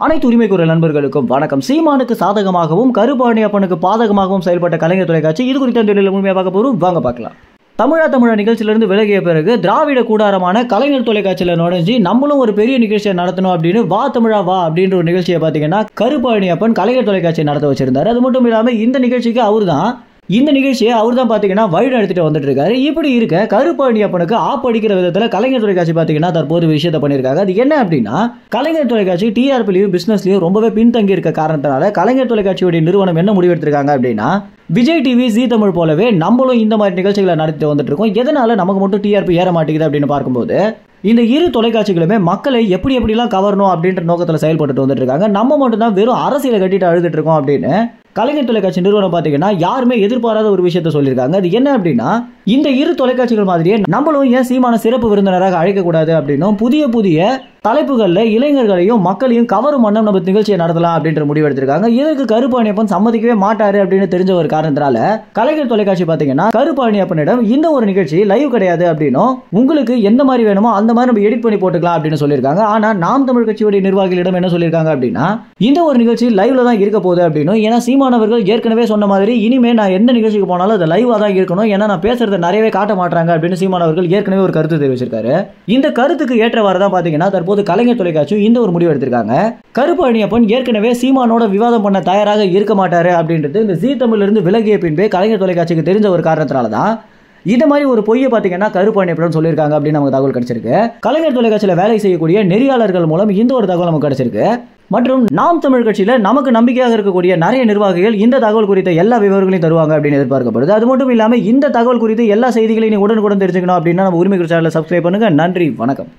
அனைத்து உரிமை குரல் நண்பர்களுக்கும் வணக்கம். சீமானுக்கு சாதகமாகவும் கருப்பழனியப்பனுக்கு பாதகமாகவும் செயல்பட்ட கலைஞர் தொலைக்காட்சி இது குறித்த முழுமையாக பார்க்க போறோம். வாங்க பார்க்கலாம். தமிழா நிகழ்ச்சியிலிருந்து விலகிய பிறகு திராவிட கூடாரமான கலைஞர் தொலைக்காட்சியில் நுழைஞ்சி நம்மளும் ஒரு பெரிய நிகழ்ச்சியை நடத்தணும் அப்படின்னு வா தமிழா வா அப்படின்ற ஒரு நிகழ்ச்சியை பார்த்தீங்கன்னா கருப்பழனியப்பன் கலைஞர் தொலைக்காட்சியை நடத்த வச்சிருந்தாரு. அது மட்டும் இல்லாமல் இந்த நிகழ்ச்சிக்கு இந்த நிகழ்ச்சியை அவர் தான் பார்த்தீங்கன்னா வழி நடத்திட்டு வந்துட்டு இருக்காரு. இப்படி இருக்க கருப்பழனியப்பனுக்கு ஆப்படிக்கிற விதத்தில் கலைஞர் தொலைக்காட்சி பார்த்தீங்கன்னா தற்போது விஷயத்தை பண்ணியிருக்காங்க. அது என்ன அப்படின்னா, கலைஞர் தொலைக்காட்சி டிஆர்பிலையும் பிசினஸ்லையும் ரொம்பவே பின்தங்கி இருக்க காரணத்தினால கலைஞர் தொலைக்காட்சியுடைய நிறுவனம் என்ன முடிவெடுத்திருக்காங்க அப்படின்னா, விஜய் டிவி ஜி தமிழ் போலவே நம்மளும் இந்த மாதிரி நிகழ்ச்சிகளை நடத்திட்டு வந்துட்டு இருக்கோம். எதனால நமக்கு மட்டும் டிஆர்பி ஏற மாட்டேங்குது அப்படின்னு பார்க்கும்போது, இந்த இரு தொலைக்காட்சிகளுமே மக்களை எப்படிலாம் கவரணும் அப்படின்ற நோக்கத்தில் செயல்பட்டு வந்துட்டு இருக்காங்க. நம்ம மட்டும் தான் வெறும் அரசியலை கட்டிட்டு அழுதுட்டு இருக்கோம் அப்படின்னு கலைஞர் தொலைக்காட்சி நிறுவனம் பார்த்தீங்கன்னா யாருமே எதிர்பாராத ஒரு விஷயத்த சொல்லியிருக்காங்க. அது என்ன அப்படின்னா, இந்த இரு தொலைக்காட்சிகள் மாதிரியே நம்மளும் ஏன் சீமான சிறப்பு விருந்தினராக அழைக்கக்கூடாது அப்படின்னும் புதிய தலைப்புகளில் இளைஞர்களையும் மக்களையும் கவரும் வண்ணம் நம்ம நிகழ்ச்சியை நடத்தலாம் அப்படின்ற முடிவு எடுத்திருக்காங்க. இதற்கு கருப்பழனியப்பன் சம்மதிக்கவே மாட்டாரு அப்படின்னு தெரிஞ்ச ஒரு காரணத்தினால கலைஞர் தொலைக்காட்சி பார்த்தீங்கன்னா கருப்பழனியப்பனிடம் இந்த ஒரு நிகழ்ச்சி லைவ் கிடையாது அப்படின்னும், உங்களுக்கு எந்த மாதிரி வேணுமோ அந்த மாதிரி நம்ம எடிட் பண்ணி போட்டுக்கலாம் அப்படின்னு சொல்லியிருக்காங்க. ஆனா நாம் தமிழ் கட்சியுடைய நிர்வாகிகளிடம் என்ன சொல்லியிருக்காங்க அப்படின்னா, இந்த ஒரு நிகழ்ச்சி லைவ்ல தான் இருக்க போகுது அப்படின்னும், ஏன்னா சீமானவர்கள் ஏற்கனவே சொன்ன மாதிரி இனிமே நான் எந்த நிகழ்ச்சிக்கு போனாலும் அது லைவா தான் இருக்கணும், ஏன்னா நான் பேசுறதை நிறையவே காட்ட மாட்டாங்க அப்படின்னு சீமானவர்கள் ஏற்கனவே ஒரு கருத்து தெரிவிச்சிருக்காரு. இந்த கருத்துக்கு ஏற்றவாறு தான் பாத்தீங்கன்னா தற்போது கலைஞர் தொலைக்காட்சி இந்த ஒரு முடிவு எடுத்திருக்காங்க. கருப்பழனியப்பன் ஏற்கனவே சீமானோட விவாதம் பண்ண தயாராக இருக்க மாட்டாரு அப்படின்றது இந்த ஜி தமிழ்ல இருந்து விலகிய பின்பே கலைஞர் தொலைக்காட்சிக்கு தெரிஞ்ச ஒரு காரணத்தினால தான் இந்த மாதிரி ஒரு பொய்யை பார்த்தீங்கன்னா கருப்பழனியப்பன் சொல்லியிருக்காங்க அப்படின்னு நமக்கு தகவல் கிடைச்சிருக்கு. கலைஞர் தொலைக்காட்சியில் வேலை செய்யக்கூடிய நெறியாளர்கள் மூலம் இந்த ஒரு தகவல் நமக்கு கிடைச்சிருக்கு. மற்றும் நாம் தமிழ் கட்சியில் நமக்கு நம்பிக்கையாக இருக்கக்கூடிய நிறைய நிர்வாகிகள் இந்த தகவல் குறித்த எல்லா விவரங்களையும் தருவாங்க அப்படின்னு எதிர்பார்க்கப்படுது. அது மட்டும் இல்லாமல் இந்த தகவல் குறித்து எல்லா செய்திகளையும் உடனுக்குடன் தெரிஞ்சுக்கணும் அப்படின்னா நம்ம உரிமை சேனலை சப்ஸ்கிரைப் பண்ணுங்க. நன்றி, வணக்கம்.